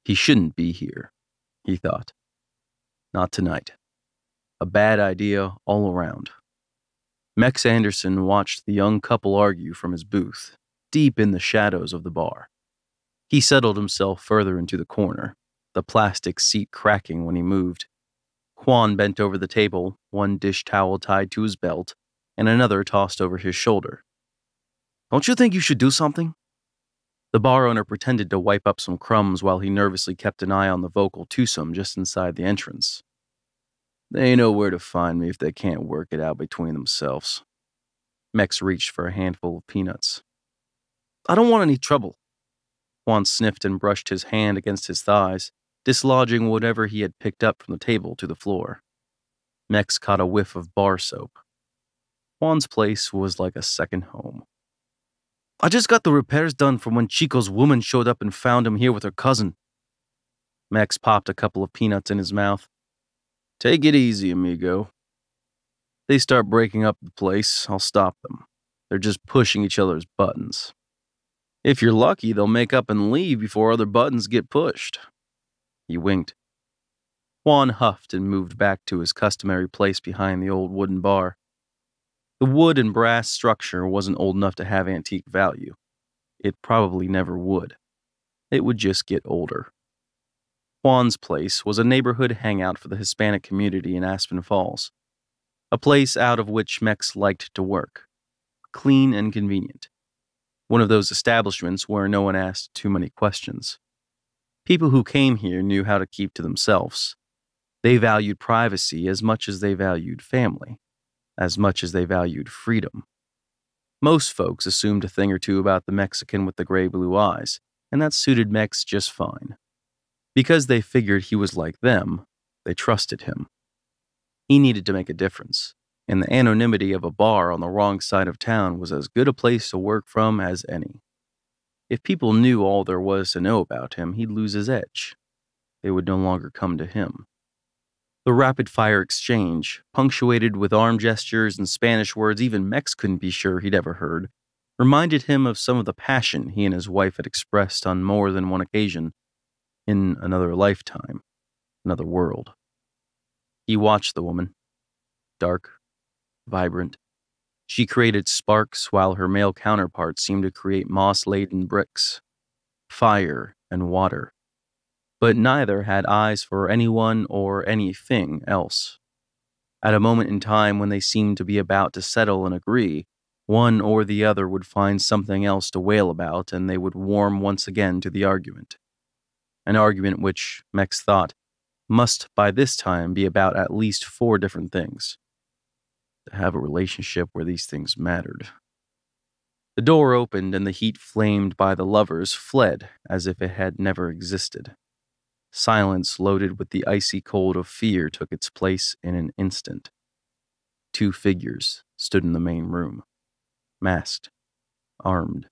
He shouldn't be here, he thought. Not tonight. A bad idea all around. Mex Anderson watched the young couple argue from his booth, deep in the shadows of the bar. He settled himself further into the corner, the plastic seat cracking when he moved. Juan bent over the table, one dish towel tied to his belt, and another tossed over his shoulder. Don't you think you should do something? The bar owner pretended to wipe up some crumbs while he nervously kept an eye on the vocal twosome just inside the entrance. They know where to find me if they can't work it out between themselves. Mex reached for a handful of peanuts. I don't want any trouble. Juan sniffed and brushed his hand against his thighs, dislodging whatever he had picked up from the table to the floor. Mex caught a whiff of bar soap. Juan's place was like a second home. I just got the repairs done from when Chico's woman showed up and found him here with her cousin. Mex popped a couple of peanuts in his mouth. Take it easy, amigo. They start breaking up the place, I'll stop them. They're just pushing each other's buttons. If you're lucky, they'll make up and leave before other buttons get pushed. He winked. Juan huffed and moved back to his customary place behind the old wooden bar. The wood and brass structure wasn't old enough to have antique value. It probably never would. It would just get older. Juan's place was a neighborhood hangout for the Hispanic community in Aspen Falls, a place out of which Mex liked to work. Clean and convenient. One of those establishments where no one asked too many questions. People who came here knew how to keep to themselves. They valued privacy as much as they valued family, as much as they valued freedom. Most folks assumed a thing or two about the Mexican with the gray-blue eyes, and that suited Mex just fine. Because they figured he was like them, they trusted him. He needed to make a difference, and the anonymity of a bar on the wrong side of town was as good a place to work from as any. If people knew all there was to know about him, he'd lose his edge. They would no longer come to him. The rapid-fire exchange, punctuated with arm gestures and Spanish words even Mex couldn't be sure he'd ever heard, reminded him of some of the passion he and his wife had expressed on more than one occasion in another lifetime, another world. He watched the woman. Dark, vibrant. She created sparks while her male counterpart seemed to create moss-laden bricks. Fire and water. But neither had eyes for anyone or anything else. At a moment in time when they seemed to be about to settle and agree, one or the other would find something else to wail about and they would warm once again to the argument. An argument which, Mex thought, must by this time be about at least 4 different things. To have a relationship where these things mattered. The door opened and the heat flamed by the lovers fled as if it had never existed. Silence loaded with the icy cold of fear took its place in an instant. 2 figures stood in the main room, masked, armed.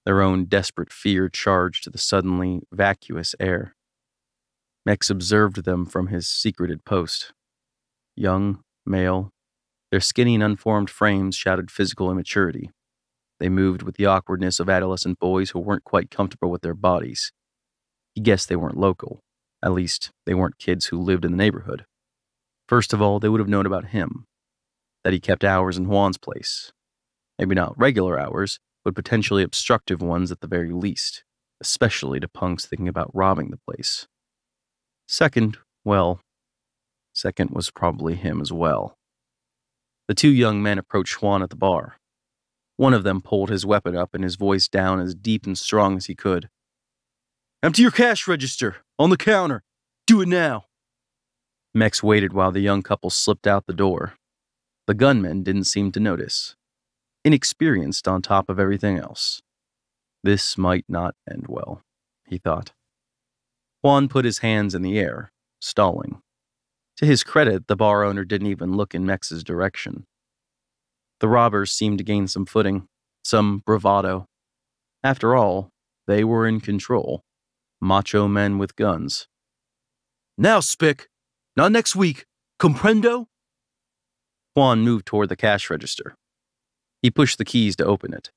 Their own desperate fear charged the suddenly vacuous air. Mex observed them from his secreted post. Young, male, their skinny and unformed frames shouted physical immaturity. They moved with the awkwardness of adolescent boys who weren't quite comfortable with their bodies. He guessed they weren't local. At least, they weren't kids who lived in the neighborhood. First of all, they would have known about him. That he kept hours in Juan's place. Maybe not regular hours, but potentially obstructive ones at the very least, especially to punks thinking about robbing the place. Second was probably him as well. The 2 young men approached Juan at the bar. One of them pulled his weapon up and his voice down as deep and strong as he could. Empty your cash register, on the counter. Do it now. Mex waited while the young couple slipped out the door. The gunmen didn't seem to notice. Inexperienced on top of everything else. This might not end well, he thought. Juan put his hands in the air, stalling. To his credit, the bar owner didn't even look in Mex's direction. The robbers seemed to gain some footing, some bravado. After all, they were in control. Macho men with guns. Now, Spick! Not next week! Comprendo? Juan moved toward the cash register. He pushed the keys to open it.